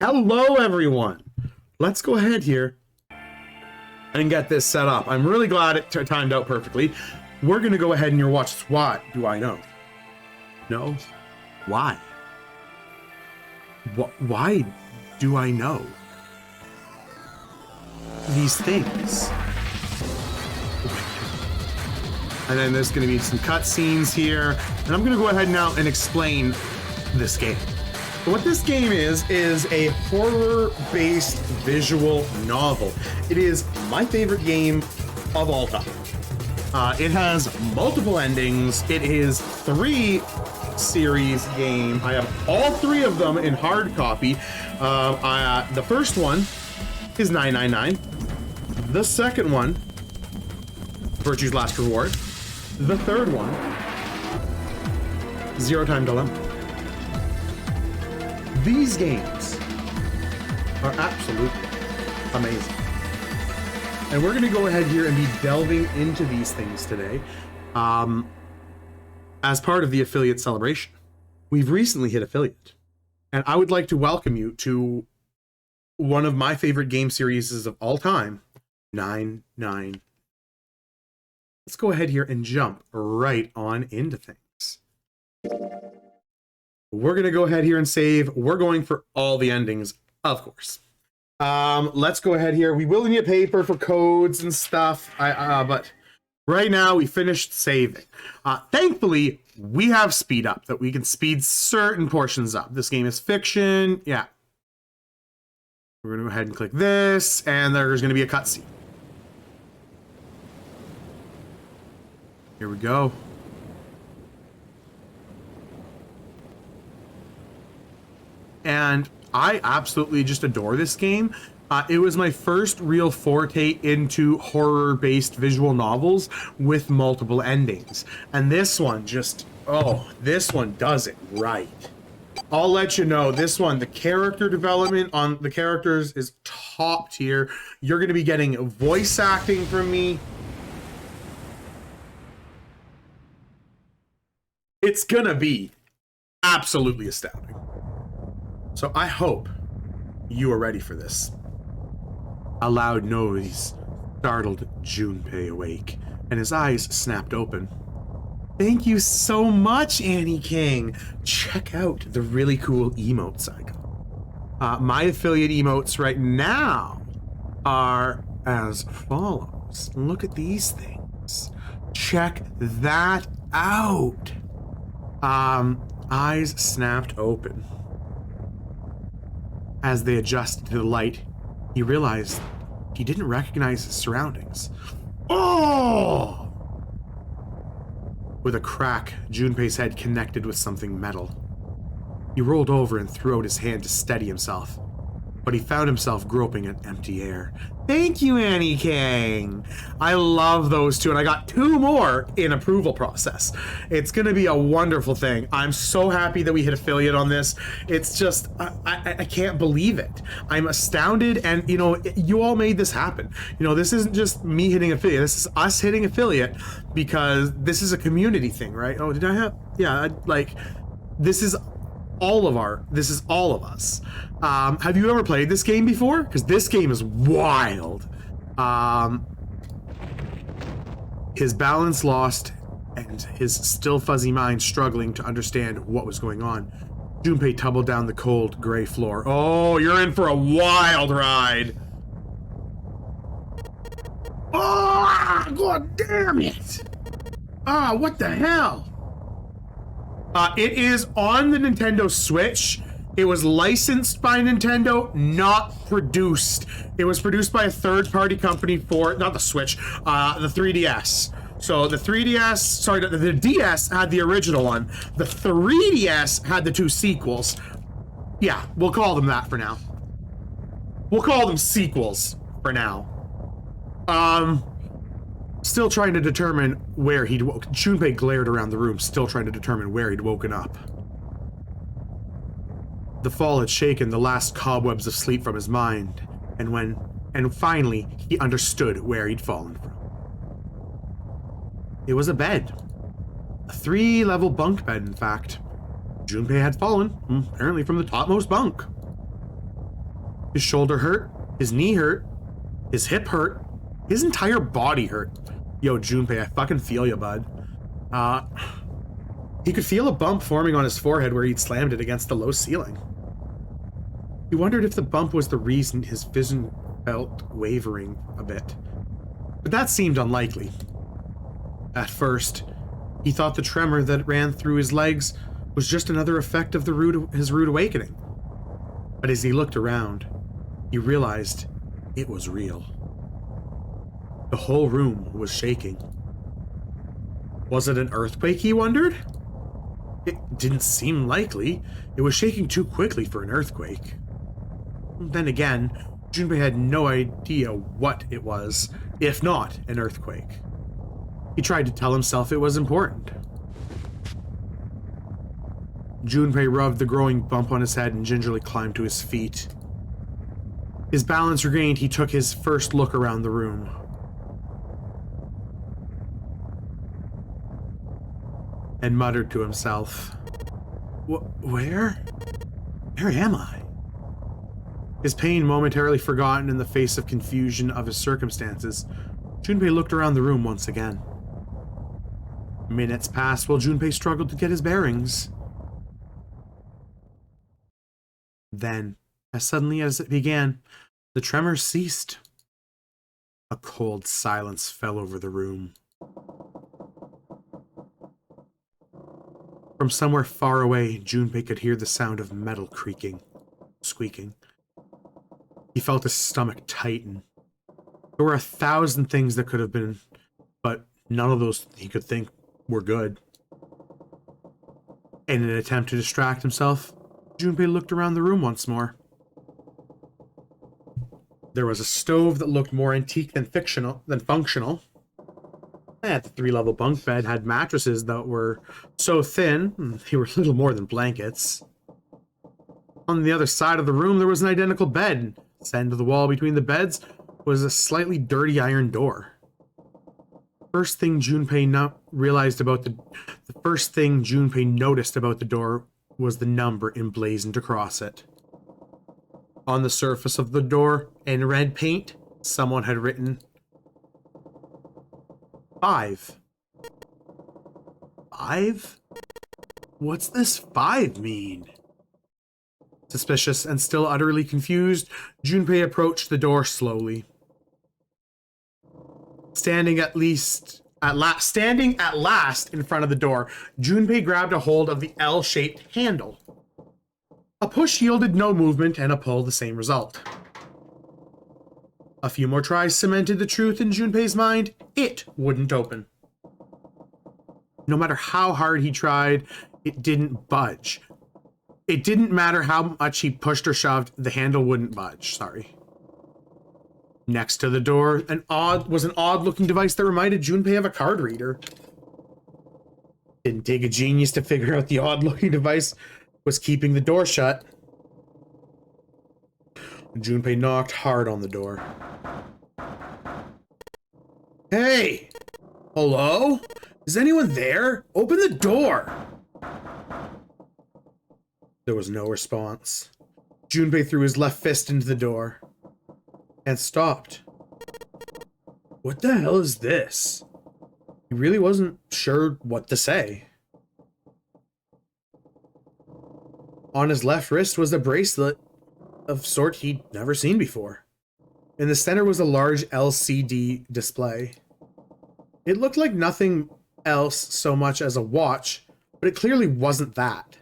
Hello, everyone. Let's go ahead here and get this set up. I'm really glad it timed out perfectly. We're going to go ahead and you're watching. What do I know? No. Why? Why do I know these things? And then there's going to be some cutscenes here. And I'm going to go ahead now and explain this game. What this game is a horror-based visual novel. It is my favorite game of all time. It has multiple endings. It is 3 series game. I have all 3 of them in hard copy. The first one is 999. The second one, Virtue's Last Reward. The third one, Zero Time Dilemma. These games are absolutely amazing. And we're going to go ahead here and be delving into these things today as part of the affiliate celebration. We've recently hit affiliate, and I would like to welcome you to one of my favorite game series of all time, 999. Let's go ahead here and jump right on into things. We're going to go ahead here and save. We're going for all the endings, of course. Let's go ahead here. We will need a paper for codes and stuff. But right now we finished saving. Thankfully, we have speed up that we can speed certain portions up. This game is fiction. Yeah. We're going to go ahead and click this, and there's going to be a cutscene. Here we go. And I absolutely just adore this game. It was my first real forte into horror-based visual novels with multiple endings. And this one just, this one does it right. I'll let you know, this one, the character development on the characters is top tier. You're going to be getting voice acting from me. It's going to be absolutely astounding. So I hope you are ready for this. A loud noise startled Junpei awake, and his eyes snapped open. Thank you so much, Annie King. Check out the really cool emotes I got. My affiliate emotes right now are as follows. Look at these things. Check that out. Eyes snapped open. As they adjusted to the light, he realized he didn't recognize his surroundings. Oh! With a crack, Junpei's head connected with something metal. He rolled over and threw out his hand to steady himself, but he found himself groping at empty air. Thank you, Annie King. I love those 2, and I got 2 more in approval process. It's going to be a wonderful thing. I'm so happy that we hit affiliate on this. It's just, I can't believe it. I'm astounded, and, you know, you all made this happen. You know, this isn't just me hitting affiliate. This is us hitting affiliate because this is a community thing, right? Oh, did I have? Yeah, this is all of us. Have you ever played this game before? Because this game is wild. His balance lost and his still fuzzy mind struggling to understand what was going on. Junpei tumbled down the cold gray floor. Oh, you're in for a wild ride. Oh, god damn it. What the hell? It is on the Nintendo Switch. It was licensed by Nintendo, not produced. It was produced by a third-party company for, not the Switch, the 3DS. So the 3DS, sorry, the DS had the original one. The 3DS had the 2 sequels. Yeah, we'll call them that for now. We'll call them sequels for now. Still trying to determine where he'd woke. Junpei glared around the room, still trying to determine where he'd woken up. The fall had shaken the last cobwebs of sleep from his mind, and finally he understood where he'd fallen from. It was a bed. A 3-level bunk bed, in fact. Junpei had fallen, apparently from the topmost bunk. His shoulder hurt, his knee hurt, his hip hurt, his entire body hurt. Yo, Junpei, I fucking feel you, bud. He could feel a bump forming on his forehead where he'd slammed it against the low ceiling. He wondered if the bump was the reason his vision felt wavering a bit. But that seemed unlikely. At first, he thought the tremor that ran through his legs was just another effect of his rude awakening. But as he looked around, he realized it was real. The whole room was shaking. Was it an earthquake, he wondered? It didn't seem likely. It was shaking too quickly for an earthquake. Then again, Junpei had no idea what it was, if not an earthquake. He tried to tell himself it was important. Junpei rubbed the growing bump on his head and gingerly climbed to his feet. His balance regained, he took his first look around the room. And muttered to himself, Where am I? His pain momentarily forgotten in the face of confusion of his circumstances, Junpei looked around the room once again. Minutes passed while Junpei struggled to get his bearings. Then, as suddenly as it began, the tremors ceased. A cold silence fell over the room. From somewhere far away, Junpei could hear the sound of metal creaking, squeaking. He felt his stomach tighten. There were 1,000 things that could have been, but none of those he could think were good. In an attempt to distract himself, Junpei looked around the room once more. There was a stove that looked more antique than functional. The 3-level bunk bed had mattresses that were so thin, they were little more than blankets. On the other side of the room, there was an identical bed. At the end of the wall between the beds was a slightly dirty iron door. First thing Junpei noticed about the door was the number emblazoned across it. On the surface of the door, in red paint, someone had written 5. 5? What's this 5 mean? Suspicious and still utterly confused, Junpei approached the door slowly. Standing at last in front of the door, Junpei grabbed a hold of the L-shaped handle. A push yielded no movement, and a pull the same result. A few more tries cemented the truth in Junpei's mind. It wouldn't open. No matter how hard he tried, it didn't budge. It didn't matter how much he pushed or shoved, the handle wouldn't budge, Next to the door, an odd-looking device that reminded Junpei of a card reader. Didn't take a genius to figure out the odd-looking device was keeping the door shut. Junpei knocked hard on the door. Hey! Hello? Is anyone there? Open the door! There was no response. Junpei threw his left fist into the door. And stopped. What the hell is this? He really wasn't sure what to say. On his left wrist was a bracelet of sort he'd never seen before. In the center was a large LCD display. It looked like nothing else so much as a watch, but it clearly wasn't that.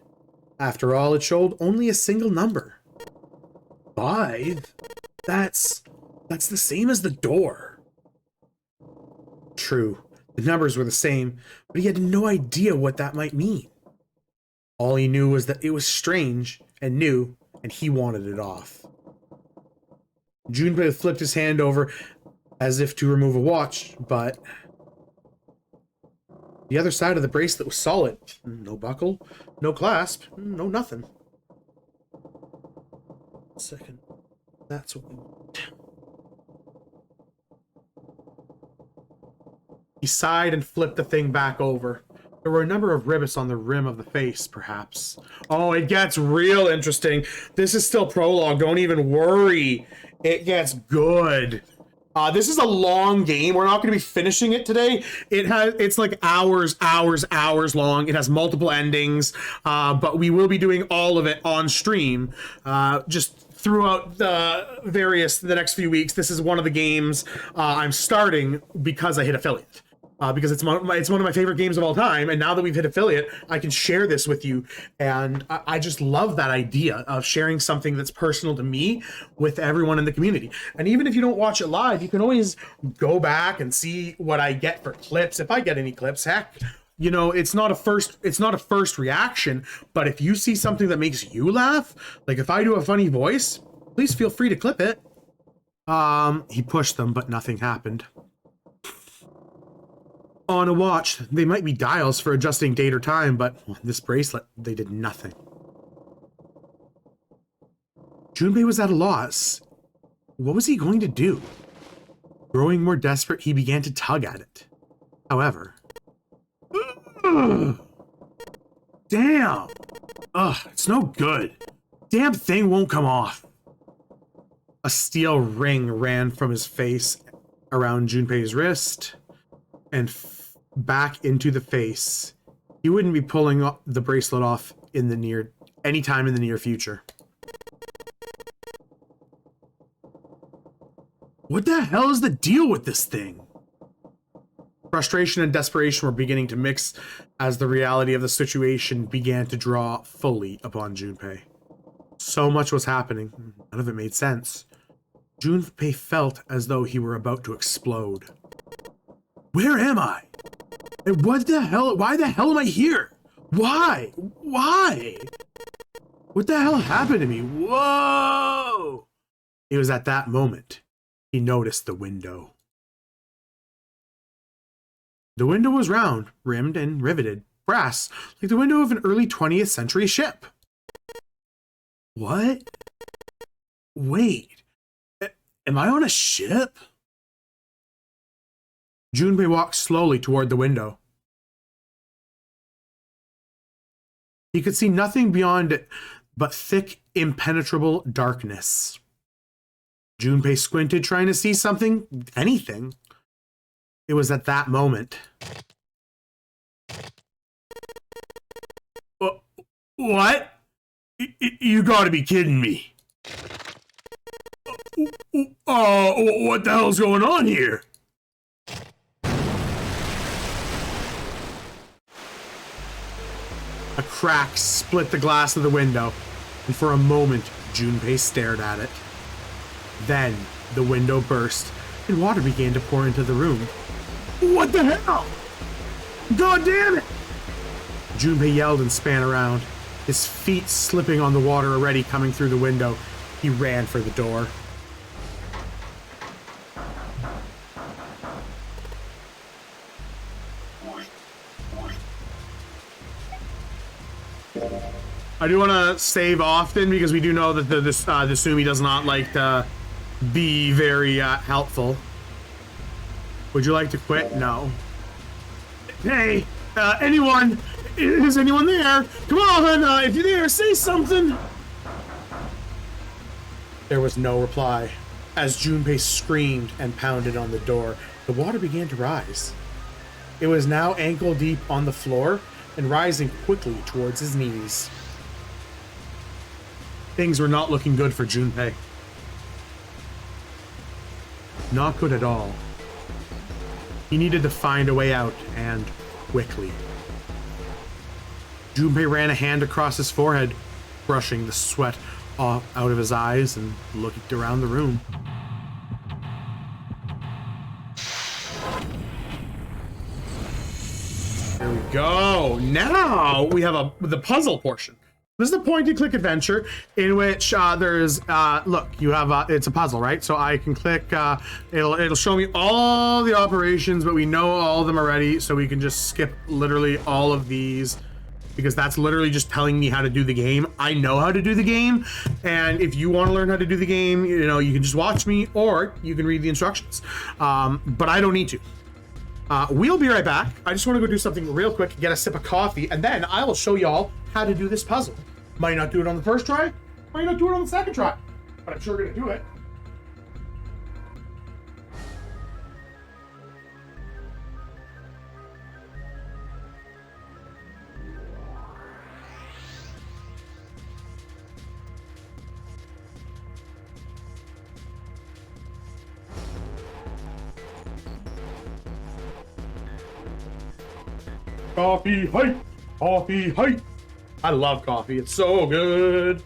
After all, it showed only a single number. 5? That's the same as the door. True, the numbers were the same, but he had no idea what that might mean. All he knew was that it was strange and new, and he wanted it off. Junpei flipped his hand over as if to remove a watch, but the other side of the bracelet was solid. No buckle, no clasp, no nothing. Second, that's what we want. He sighed and flipped the thing back over. There were a number of rivets on the rim of the face, perhaps. Oh, it gets real interesting. This is still prologue. Don't even worry. It gets good. This is a long game. We're not going to be finishing it today. It's like hours long. It has multiple endings, but we will be doing all of it on stream. Just throughout the next few weeks. This is one of the games I'm starting because I hit affiliate. Because it's one of my favorite games of all time, and now that we've hit affiliate, I can share this with you, and I just love that idea of sharing something that's personal to me with everyone in the community. And even if you don't watch it live, you can always go back and see what I get for clips. If I get any clips, heck, you know, it's not a first reaction, but if you see something that makes you laugh, like if I do a funny voice, please feel free to clip it. He pushed them, but nothing happened. On a watch, they might be dials for adjusting date or time, but on this bracelet, they did nothing. Junpei was at a loss. What was he going to do? Growing more desperate, he began to tug at it. However... Damn! Ugh, it's no good. Damn thing won't come off. A steel ring ran from his face around Junpei's wrist and back into the face. He wouldn't be pulling the bracelet off anytime in the near future. What the hell is the deal with this thing? Frustration and desperation were beginning to mix as the reality of the situation began to draw fully upon Junpei. So much was happening. None of it made sense. Junpei felt as though he were about to explode. Where am I? And what the hell? Why the hell am I here? Why? Why? What the hell happened to me? Whoa! It was at that moment he noticed the window. The window was round, rimmed, and riveted, brass, like the window of an early 20th century ship. What? Wait, am I on a ship? Junpei walked slowly toward the window. He could see nothing beyond it but thick, impenetrable darkness. Junpei squinted, trying to see something, anything. It was at that moment. What? You gotta be kidding me. What the hell's going on here? A crack split the glass of the window, and for a moment, Junpei stared at it. Then, the window burst, and water began to pour into the room. What the hell? God damn it! Junpei yelled and span around, his feet slipping on the water already coming through the window. He ran for the door. I do want to save often because we do know that the Sumi does not like to be very helpful. Would you like to quit? No. Hey, anyone? Is anyone there? Come on, if you're there, say something. There was no reply. As Junpei screamed and pounded on the door, the water began to rise. It was now ankle deep on the floor and rising quickly towards his knees. Things were not looking good for Junpei. Not good at all. He needed to find a way out, and quickly. Junpei ran a hand across his forehead, brushing the sweat out of his eyes and looked around the room. There we go. Now we have the puzzle portion. This is the point-and-click adventure in which there's look, you have it's a puzzle, right? So I can click. It'll show me all the operations, but we know all of them already, so we can just skip literally all of these because that's literally just telling me how to do the game. I know how to do the game, and if you want to learn how to do the game, you know, you can just watch me or you can read the instructions. But I don't need to. We'll be right back. I just want to go do something real quick, get a sip of coffee, and then I will show y'all how to do this puzzle. Might not do it on the first try, might not do it on the second try, but I'm sure we're gonna do it. Coffee hype! Coffee hype! I love coffee. It's so good.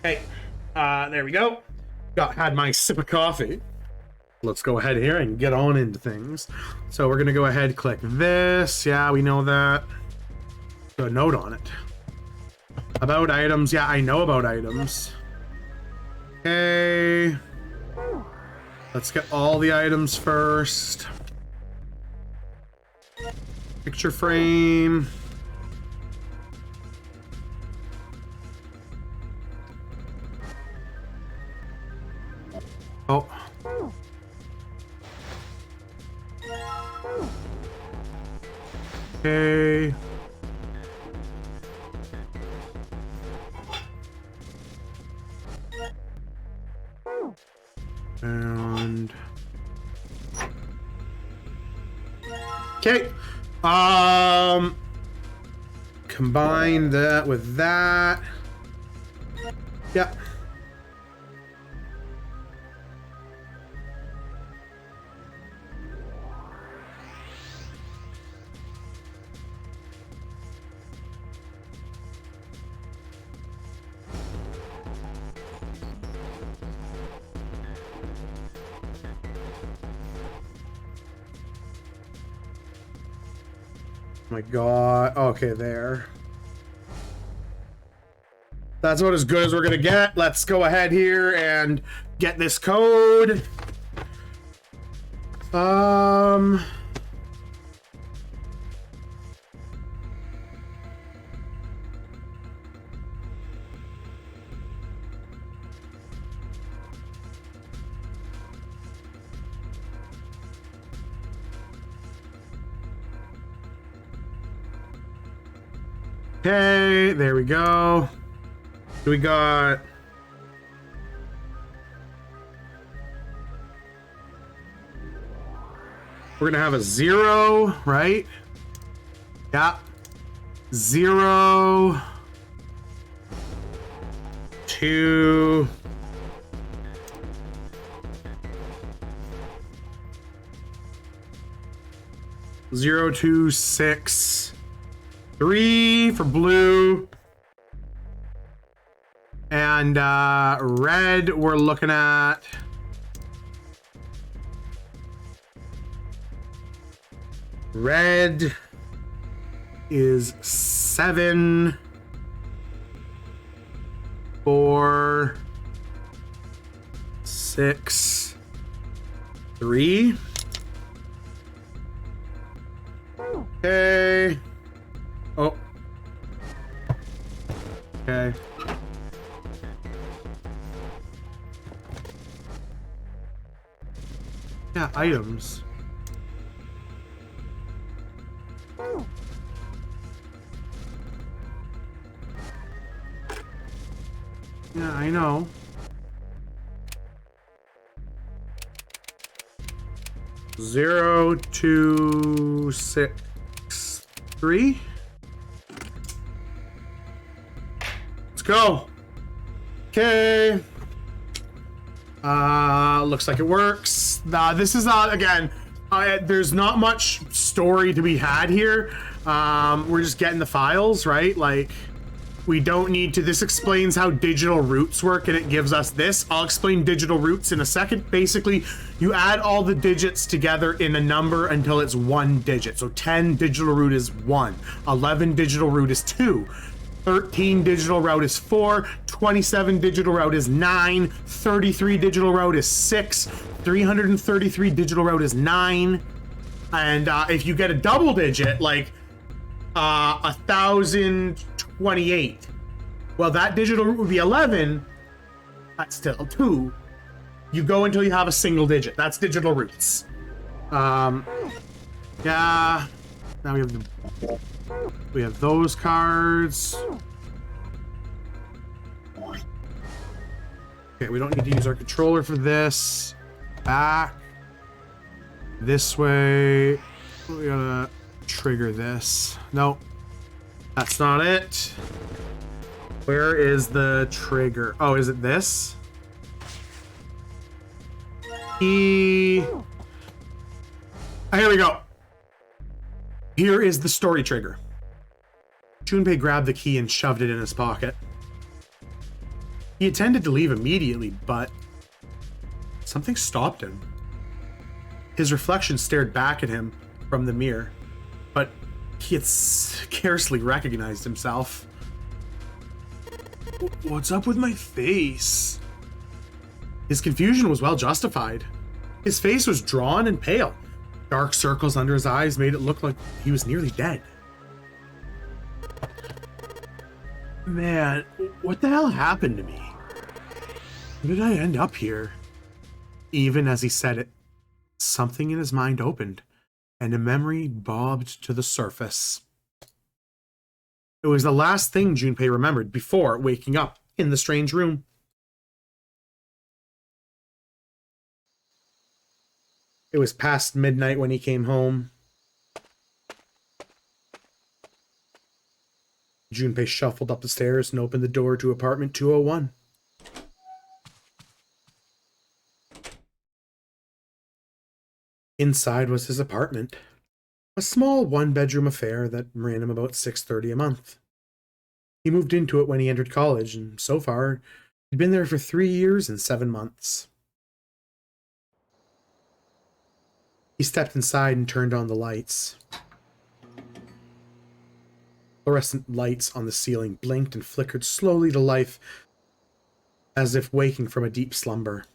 Hey, there we go. Had my sip of coffee. Let's go ahead here and get on into things. So we're gonna go ahead, click this. Yeah, we know that. Put a note on it. About items. Yeah, I know about items. Okay. Let's get all the items first. Picture frame. Oh. Okay. And okay. Combine that with that. Yep. My God. Okay, there. That's about as good as we're gonna get. Let's go ahead here and get this code. Okay, there we go. We got we're gonna have a 0, right? Yeah. 0, 2, 0, 2, 6, 3 for blue. And red, we're looking at red is 7, 4, 6, 3. Okay. Oh. Okay. Yeah, items. Yeah, I know. Zero, 2, 6, 3. Let's go. Okay. Looks like it works. This is again, there's not much story to be had here. We're just getting the files, right? Like, we don't need to. This explains how digital roots work, and it gives us this. I'll explain digital roots in a second. Basically, you add all the digits together in a number until it's one digit. So 10 digital root is 1, 11 digital root is 2, 13 digital route is 4, 27 digital route is 9, 33 digital route is 6, 333 digital route is 9, and if you get a double digit, like 1028, well, that digital root would be 11. That's still 2. You go until you have a single digit. That's digital roots. Yeah. Now we have those cards. Okay, we don't need to use our controller for this. Back. This way. We gotta trigger this. No. That's not it. Where is the trigger? Oh, is it this? Here we go. Here is the story trigger. Junpei grabbed the key and shoved it in his pocket. He intended to leave immediately, but something stopped him. His reflection stared back at him from the mirror, but he had scarcely recognized himself. What's up with my face? His confusion was well justified. His face was drawn and pale. Dark circles under his eyes made it look like he was nearly dead. Man, what the hell happened to me? How did I end up here? Even as he said it, something in his mind opened, and a memory bobbed to the surface. It was the last thing Junpei remembered before waking up in the strange room. It was past midnight when he came home. Junpei shuffled up the stairs and opened the door to apartment 201. Inside was his apartment, a small one-bedroom affair that ran him about $630 a month. He moved into it when he entered college, and so far, he'd been there for 3 years and 7 months. He stepped inside and turned on the lights. Fluorescent lights on the ceiling blinked and flickered slowly to life, as if waking from a deep slumber.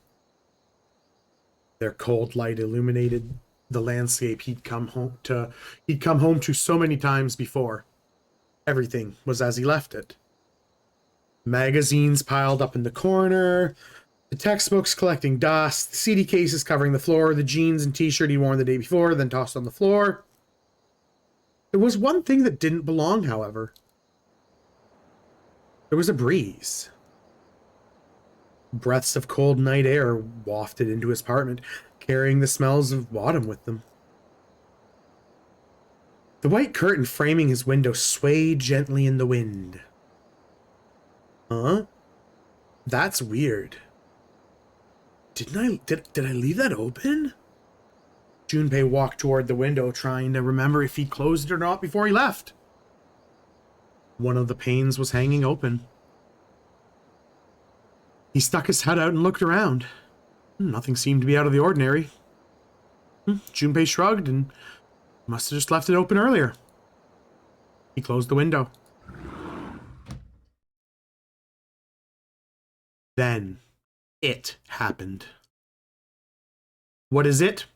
Their cold light illuminated the landscape he'd come home to so many times before. Everything was as he left it. Magazines piled up in the corner, the textbooks collecting dust, the CD cases covering the floor, the jeans and t-shirt he'd worn the day before, then tossed on the floor. There was one thing that didn't belong, however. There was a breeze. Breaths of cold night air wafted into his apartment, carrying the smells of autumn with them. The white curtain framing his window swayed gently in the wind. Huh? That's weird. Did I leave that open? Junpei walked toward the window, trying to remember if he closed it or not before he left. One of the panes was hanging open. He stuck his head out and looked around. Nothing seemed to be out of the ordinary. Junpei shrugged and must have just left it open earlier. He closed the window. Then it happened. What is it?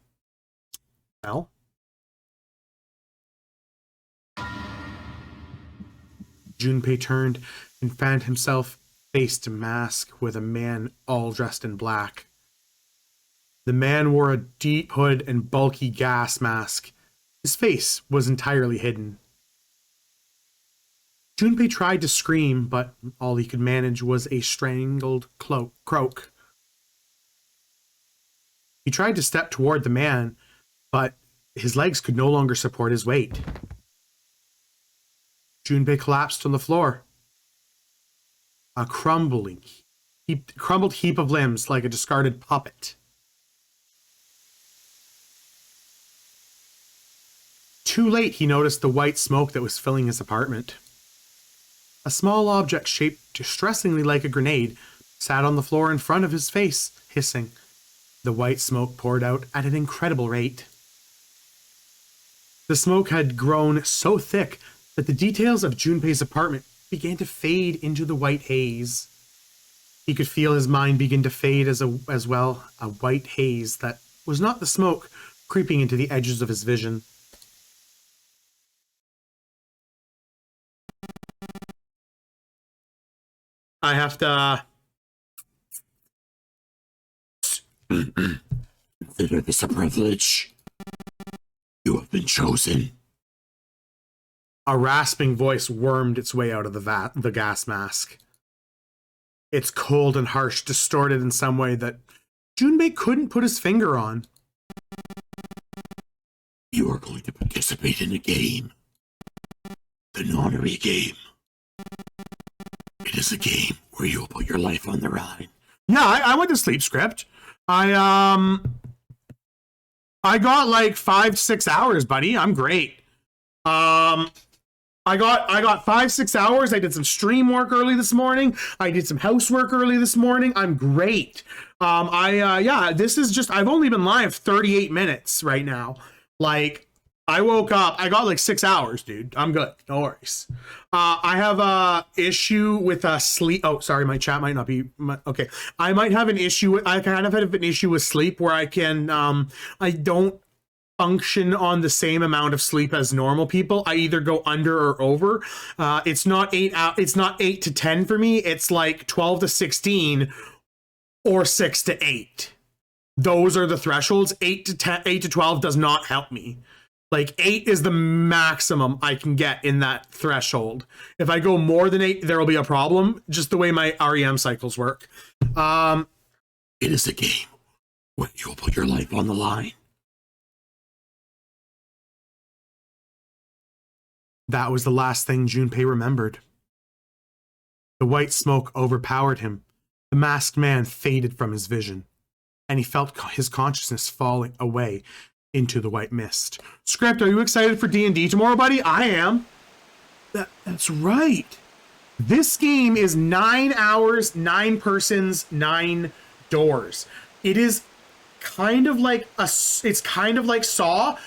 Well, Junpei turned and found himself face to mask with a man all dressed in black. The man wore a deep hood and bulky gas mask. His face was entirely hidden. Junpei tried to scream, but all he could manage was a strangled croak. He tried to step toward the man, but his legs could no longer support his weight. Junpei collapsed on the floor. A crumbled heap of limbs like a discarded puppet. Too late, he noticed the white smoke that was filling his apartment. A small object shaped distressingly like a grenade sat on the floor in front of his face, hissing. The white smoke poured out at an incredible rate. The smoke had grown so thick that the details of Junpei's apartment began to fade into the white haze. He could feel his mind begin to fade as well, a white haze that was not the smoke creeping into the edges of his vision. I have to consider this a privilege. You have been chosen. A rasping voice wormed its way out of the gas mask. It's cold and harsh, distorted in some way that Junpei couldn't put his finger on. You are going to participate in a game. The Nonary game. It is a game where you'll put your life on the line. Yeah, I went to sleep, Script. I got like 5-6 hours, buddy. I'm great. I got 5-6 hours. I did some stream work early this morning. I did some housework early this morning. I'm great. Yeah, this is just, I've only been live 38 minutes right now. Like, I woke up, I got like 6 hours, dude. I'm good. No worries. I have a issue with sleep. Oh, sorry, my chat might not be okay. I might have an issue with, I kind of have an issue with sleep where I can, I don't function on the same amount of sleep as normal people. I either go under or over. It's not 8 out. It's not 8 to 10 for me. It's like 12 to 16 or 6 to 8. Those are the thresholds. 8 to 10, 8 to 12 does not help me. Like 8 is the maximum I can get in that threshold. If I go more than 8, there will be a problem. Just the way my REM cycles work. It is a game where you'll put your life on the line. That was the last thing Junpei remembered. The white smoke overpowered him. The masked man faded from his vision, and he felt his consciousness falling away into the white mist. Script, are you excited for D&D tomorrow, buddy? I am. That's right. This game is 9 hours, 9 persons, 9 doors. It is kind of like Saw,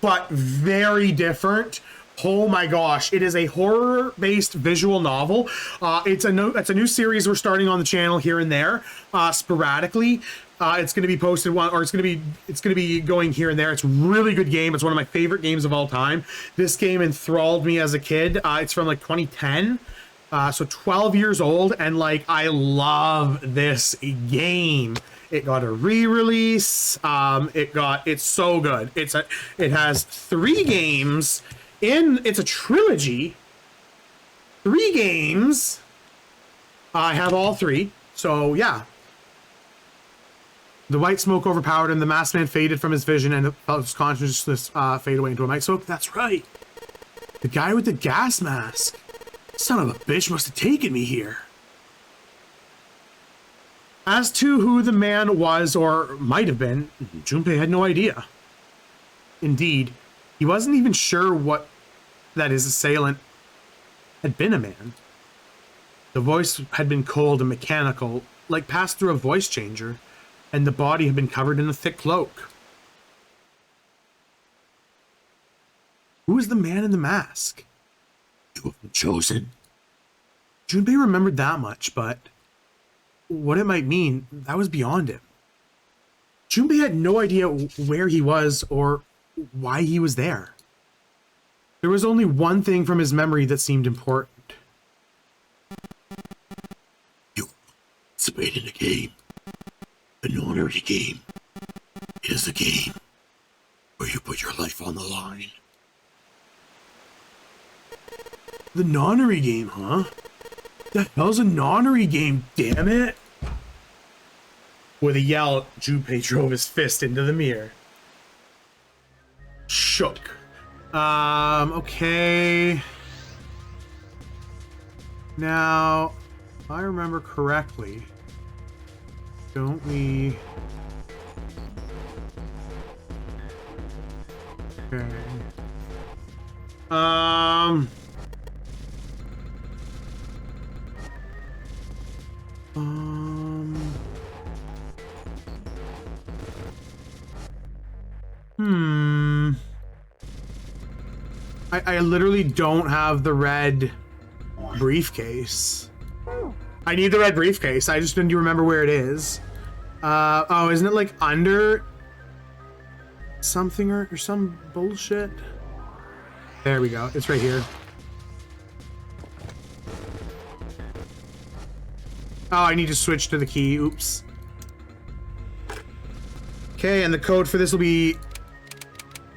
but very different. Oh my gosh, it is a horror-based visual novel. It's a new series we're starting on the channel here and there, sporadically. It's going to be posted it's going to be going here and there. It's a really good game. It's one of my favorite games of all time. This game enthralled me as a kid. It's from like 2010. So 12 years old, and like I love this game. It got a re-release. It's so good. It has 3 games. It's a trilogy. 3 games. I have all 3. So yeah. The white smoke overpowered him. The masked man faded from his vision and felt his consciousness fade away into a white smoke. That's right. The guy with the gas mask. Son of a bitch must have taken me here. As to who the man was or might have been, Junpei had no idea. Indeed, he wasn't even sure what that his assailant had been a man. The voice had been cold and mechanical, like passed through a voice changer, and the body had been covered in a thick cloak. Who was the man in the mask? You have been chosen. Junpei remembered that much, but what it might mean, that was beyond him. Junpei had no idea where he was or why he was there. There was only one thing from his memory that seemed important. You participate in a game. The Nonary game. It is a game where you put your life on the line. The Nonary game, huh? The hell's a Nonary game, damn it? With a yell, Junpei drove his fist into the mirror. Shook. Okay. Now, if I remember correctly, don't we... Okay. I literally don't have the red briefcase. I need the red briefcase. I just didn't remember where it is. Oh, isn't it like under something or some bullshit? There we go. It's right here. Oh, I need to switch to the key. Oops. Okay, and the code for this will be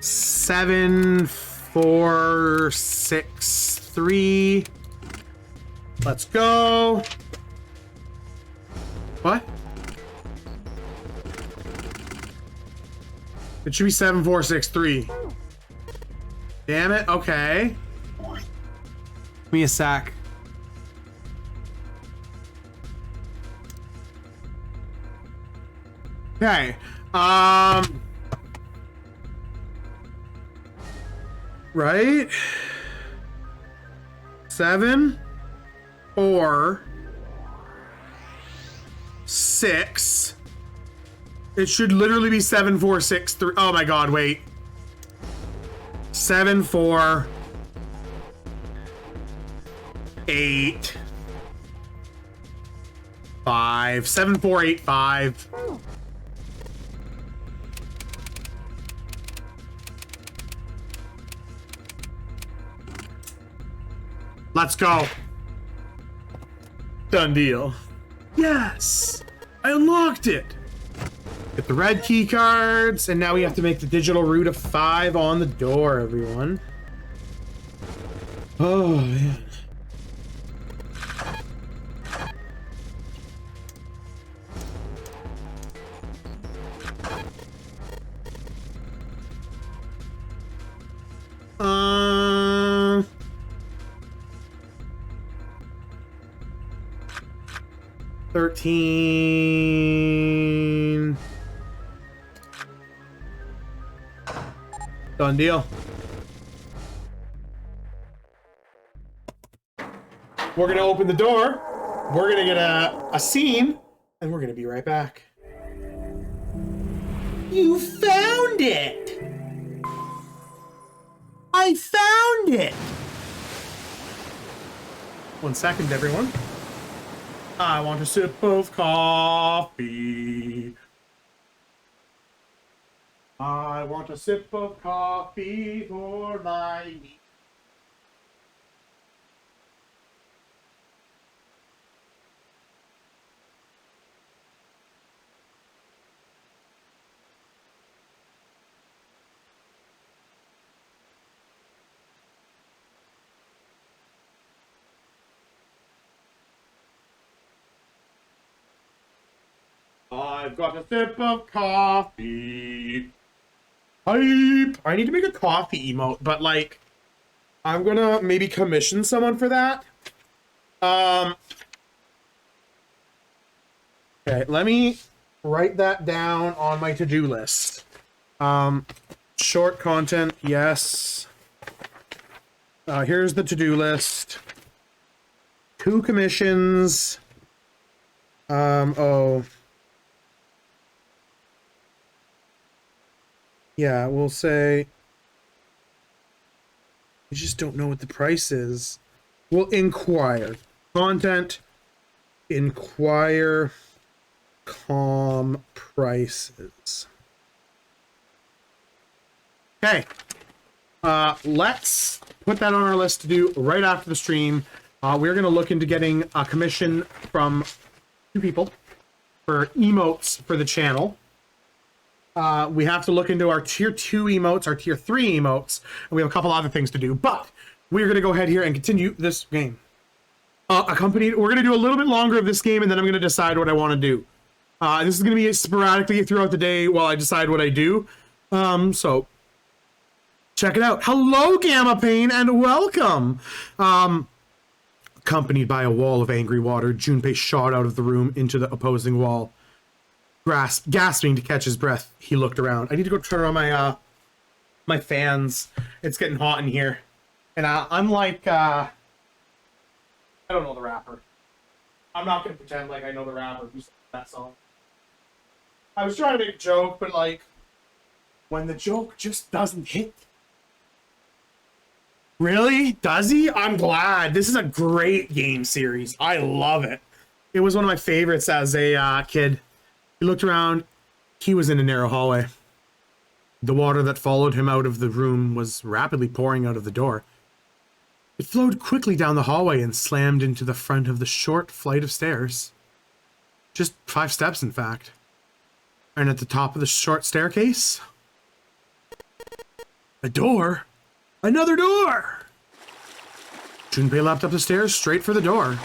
7, 4, 6, 3. Let's go. What? It should be 7, 4, 6, 3. Damn it. Okay. Give me a sec. Okay. Right? 7, 4, 6. It should literally be 7, 4, 6, 3. Oh my god, wait. 7, 4, 8, 5. 7, 4, 8, 5. Let's go. Done deal. Yes! I unlocked it! Get the red key cards, and now we have to make the digital route of 5 on the door, everyone. Oh, man. Uh... 13. Done deal. We're gonna open the door. We're gonna get a scene, and we're gonna be right back. You found it! I found it! 1 second, everyone. I want a sip of coffee. I want a sip of coffee for my meat. I've got a sip of coffee. Hype! I need to make a coffee emote, but like, I'm gonna maybe commission someone for that. Okay, let me write that down on my to-do list. Short content, yes. Here's the to-do list. 2 commissions. Oh. Yeah, we'll say... I just don't know what the price is. We'll inquire. Content. Inquire. Calm prices. Okay. Let's put that on our list to do right after the stream. We're going to look into getting a commission from 2 people for emotes for the channel. We have to look into our tier 2 emotes, our tier 3 emotes, and we have a couple other things to do, but we're going to go ahead here and continue this game. We're going to do a little bit longer of this game, and then I'm going to decide what I want to do. This is going to be sporadically throughout the day while I decide what I do. So check it out. Hello, Gamma Pain, and welcome. Accompanied by a wall of angry water, Junpei shot out of the room into the opposing wall. Gasping to catch his breath, he looked around. I need to go turn on my my fans. It's getting hot in here. And I'm like, I don't know the rapper. I'm not going to pretend like I know the rapper who sang that song. I was trying to make a joke, but like, when the joke just doesn't hit. Really? Does he? I'm glad. This is a great game series. I love it. It was one of my favorites as a kid. He looked around. He was in a narrow hallway. The water that followed him out of the room was rapidly pouring out of the door. It flowed quickly down the hallway and slammed into the front of the short flight of stairs. Just 5 steps, in fact. And at the top of the short staircase, A door? Another door! Junpei leapt up the stairs straight for the door.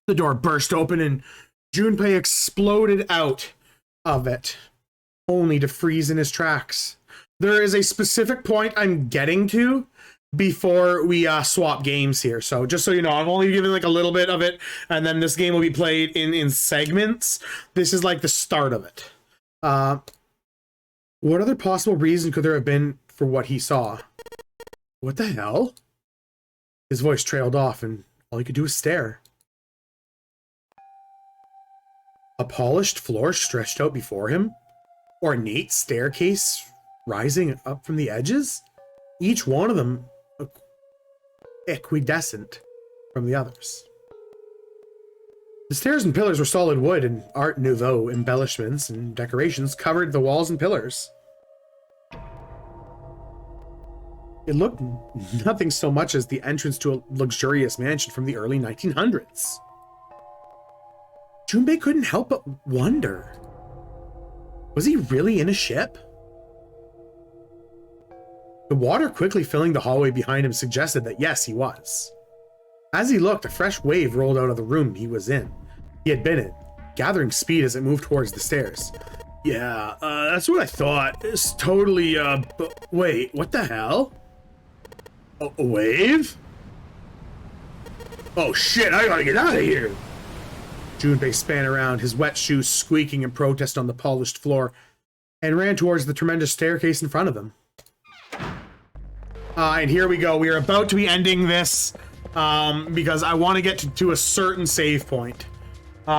The door burst open and Junpei exploded out of it, only to freeze in his tracks. There is a specific point I'm getting to before we swap games here. So just so you know, I'm only giving like a little bit of it, and then this game will be played in segments. This is like the start of it. What other possible reason could there have been for what he saw? What the hell? His voice trailed off, and all he could do was stare. A polished floor stretched out before him? Ornate staircase rising up from the edges? Each one of them equidistant from the others. The stairs and pillars were solid wood, and Art Nouveau embellishments and decorations covered the walls and pillars. It looked nothing so much as the entrance to a luxurious mansion from the early 1900s. Junpei couldn't help but wonder. Was he really in a ship? The water quickly filling the hallway behind him suggested that yes, he was. As he looked, a fresh wave rolled out of the room he was in. He had been in, gathering speed as it moved towards the stairs. Yeah, that's what I thought. It's totally, wait, what the hell? A wave? Oh shit, I gotta get out of here! Junpei span around, his wet shoes squeaking in protest on the polished floor, and ran towards the tremendous staircase in front of him. And here we go. We are about to be ending this because I want to get to a certain save point,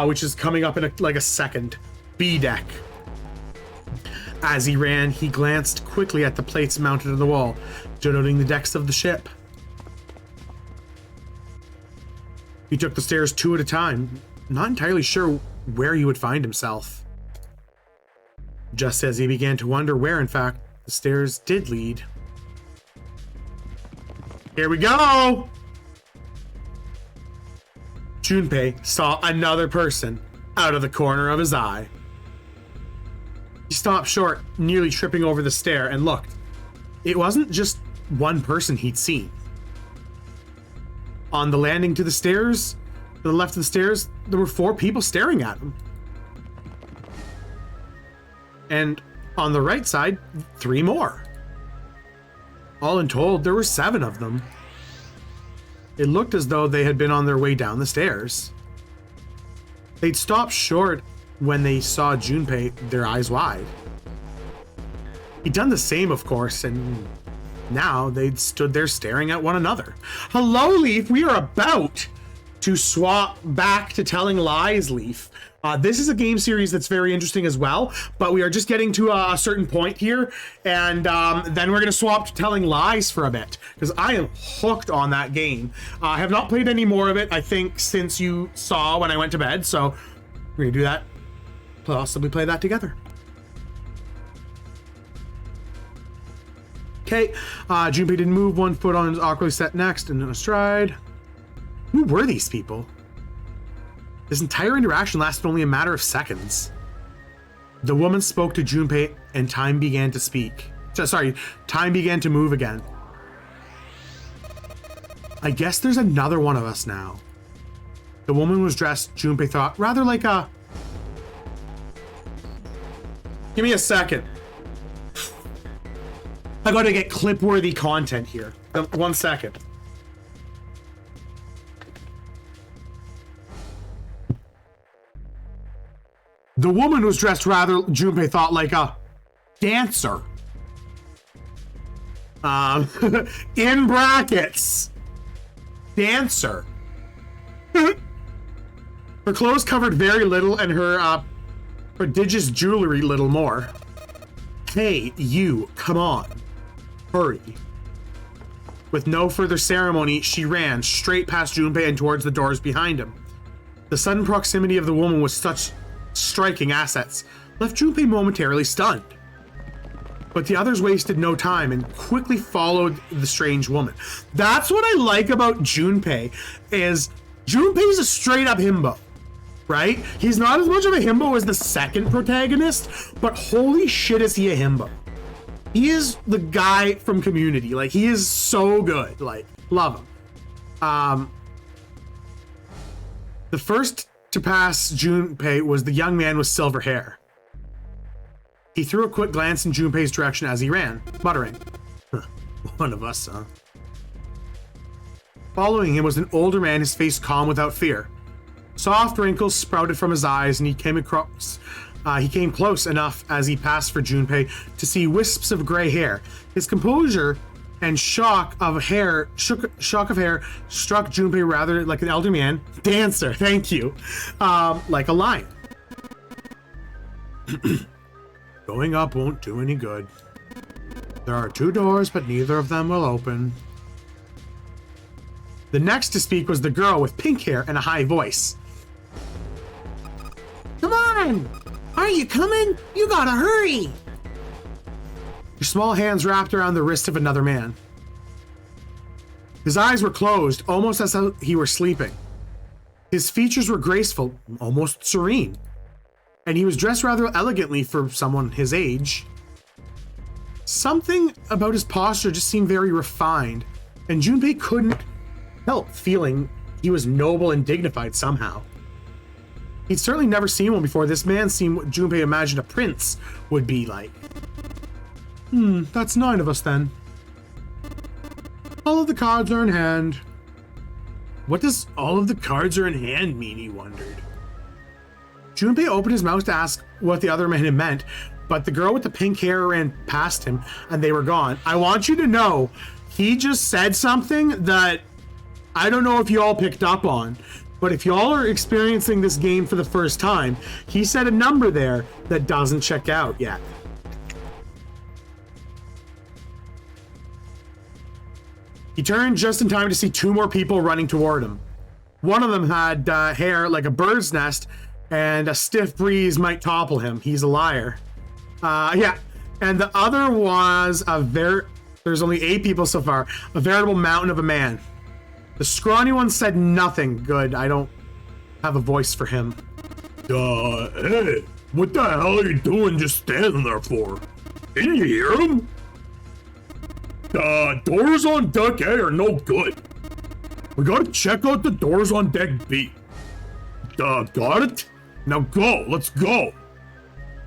which is coming up in like a second. B deck. As he ran, he glanced quickly at the plates mounted on the wall, denoting the decks of the ship. He took the stairs two at a time, not entirely sure where he would find himself. Just as he began to wonder where, in fact, the stairs did lead. Here we go! Junpei saw another person out of the corner of his eye. He stopped short, nearly tripping over the stair, and looked. It wasn't just one person he'd seen. On the landing to the stairs, to the left of the stairs, there were 4 people staring at him. And on the right side, 3 more. All in told, there were 7 of them. It looked as though they had been on their way down the stairs. They'd stopped short when they saw Junpei, their eyes wide. He'd done the same, of course, and now they'd stood there staring at one another. Hello, Leaf! We are about to swap back to Telling Lies, Leaf. This is a game series that's very interesting as well, but we are just getting to a certain point here, and then we're going to swap to Telling Lies for a bit, because I am hooked on that game. I have not played any more of it, I think, since you saw when I went to bed, so we're going to do that, possibly play that together. Okay, Junpei didn't move, one foot on his awkwardly set next and in a stride. Who were these people? This entire interaction lasted only a matter of seconds. The woman spoke to Junpei and time began to speak. Time began to move again. I guess there's another one of us now. The woman was dressed, Junpei thought, rather like a... Give me a second. I gotta get clip-worthy content here. 1 second. The woman was dressed rather, Junpei thought, like a dancer. In brackets. Dancer. Her clothes covered very little and her prodigious jewelry little more. Hey, you, come on. Hurry. With no further ceremony, she ran straight past Junpei and towards the doors behind him. The sudden proximity of the woman with such striking assets left Junpei momentarily stunned. But the others wasted no time and quickly followed the strange woman. That's what I like about Junpei, is Junpei's a straight up himbo, right? He's not as much of a himbo as the second protagonist, but holy shit is he a himbo. He is the guy from Community. Like, he is so good. Like, love him. The first to pass Junpei was the young man with silver hair. He threw a quick glance in Junpei's direction as he ran, muttering, "One of us, huh?" Following him was an older man, his face calm without fear. Soft wrinkles sprouted from his eyes, and he came close enough as he passed for Junpei to see wisps of gray hair. His composure and shock of hair struck Junpei rather like an elder man. Dancer, thank you. Like a lion. Going up won't do any good. There are 2 doors, but neither of them will open. The next to speak was the girl with pink hair and a high voice. Come on! Are you coming? You gotta hurry! Her small hands wrapped around the wrist of another man. His eyes were closed, almost as though he were sleeping. His features were graceful, almost serene, and he was dressed rather elegantly for someone his age. Something about his posture just seemed very refined, and Junpei couldn't help feeling he was noble and dignified somehow. He'd certainly never seen one before. This man seemed what Junpei imagined a prince would be like. That's 9 of us then. All of the cards are in hand. What does all of the cards are in hand mean, he wondered. Junpei opened his mouth to ask what the other man had meant, but the girl with the pink hair ran past him and they were gone. I want you to know, he just said something that I don't know if you all picked up on, but if y'all are experiencing this game for the first time, he said a number there that doesn't check out yet. He turned just in time to see 2 more people running toward him. One of them had hair like a bird's nest, and a stiff breeze might topple him. He's a liar. Yeah. And the other was there's only 8 people so far, a veritable mountain of a man. The scrawny one said nothing good. I don't have a voice for him. Hey, what the hell are you doing just standing there for? Didn't you hear him? The doors on deck A are no good. We gotta check out the doors on deck B. Got it? Now go, let's go.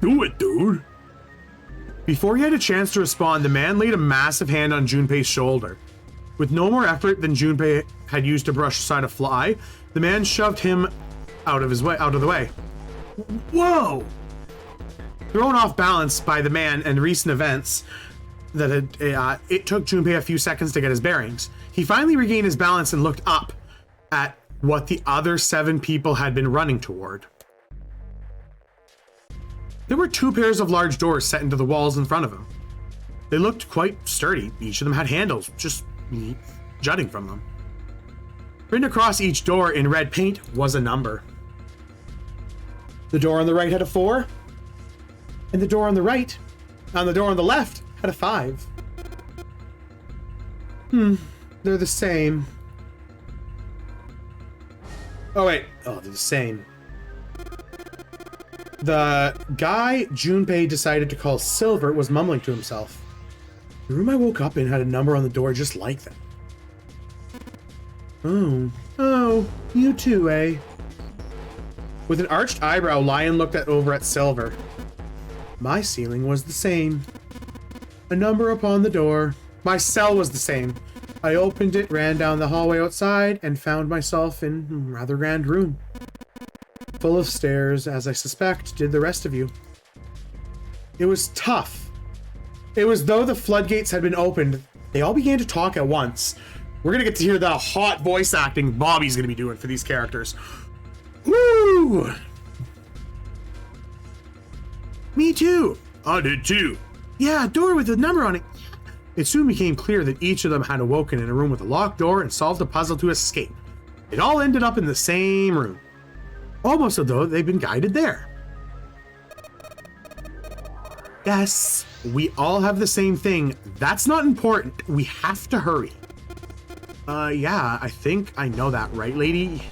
Do it, dude. Before he had a chance to respond, the man laid a massive hand on Junpei's shoulder. With no more effort than Junpei had used to brush aside a fly, the man shoved him out of the way. Whoa! Thrown off balance by the man and recent events, it took Junpei a few seconds to get his bearings. He finally regained his balance and looked up at what the other 7 people had been running toward. There were 2 pairs of large doors set into the walls in front of him. They looked quite sturdy. Each of them had handles, just jutting from them. Written across each door in red paint was a number. The door on the right had a 4, and the door on the left had a 5. They're the same. Oh wait, they're the same. The guy Junpei decided to call Silver was mumbling to himself. The room I woke up in had a number on the door just like that. Oh, you too, eh? With an arched eyebrow, Lion looked over at Silver. My ceiling was the same. A number upon the door. My cell was the same. I opened it, ran down the hallway outside, and found myself in a rather grand room. Full of stairs, as I suspect did the rest of you. It was tough. It was though the floodgates had been opened. They all began to talk at once. We're gonna get to hear the hot voice acting Bobby's gonna be doing for these characters. Woo! Me too. I did too. Yeah, a door with a number on it. It soon became clear that each of them had awoken in a room with a locked door and solved a puzzle to escape. It all ended up in the same room. Almost as though they'd been guided there. Yes, we all have the same thing. That's not important. We have to hurry. Yeah, I think I know that, right, lady?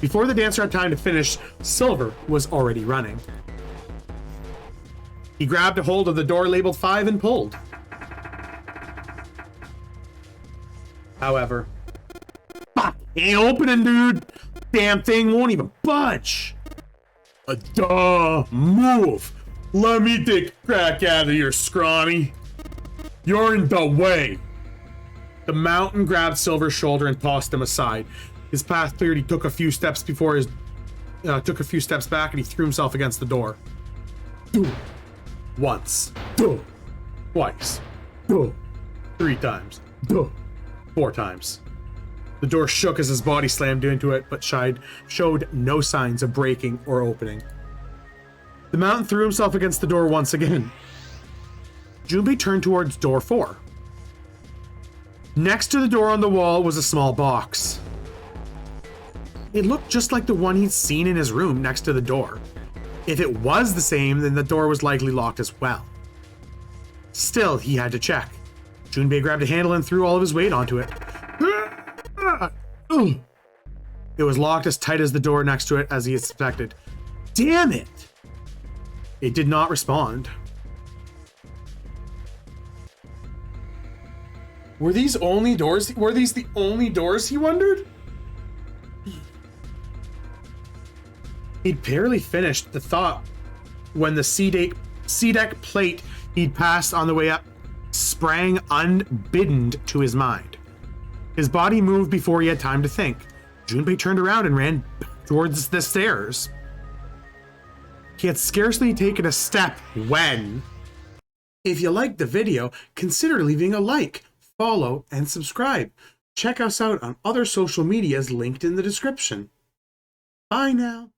Before the dancer had time to finish, Silver was already running. He grabbed a hold of the door labeled 5 and pulled. However, fuck, ain't opening, dude. Damn thing won't even budge. Move. Let me take a crack out of here, scrawny. You're in the way. The mountain grabbed Silver's shoulder and tossed him aside. His path cleared. He took a few steps back, and he threw himself against the door. Once, twice, 3 times, 4 times. The door shook as his body slammed into it, but showed no signs of breaking or opening. The mountain threw himself against the door once again. Junpei turned towards door 4. Next to the door on the wall was a small box. It looked just like the one he'd seen in his room next to the door. If it was the same, then the door was likely locked as well. Still, he had to check. Junpei grabbed a handle and threw all of his weight onto it. It was locked as tight as the door next to it, as he had suspected. Damn it! It did not respond. Were these the only doors, he wondered? He'd barely finished the thought when the C-deck plate he'd passed on the way up sprang unbidden to his mind. His body moved before he had time to think. Junpei turned around and ran towards the stairs. He had scarcely taken a step when... If you liked the video, consider leaving a like, follow, and subscribe. Check us out on other social medias linked in the description. Bye now.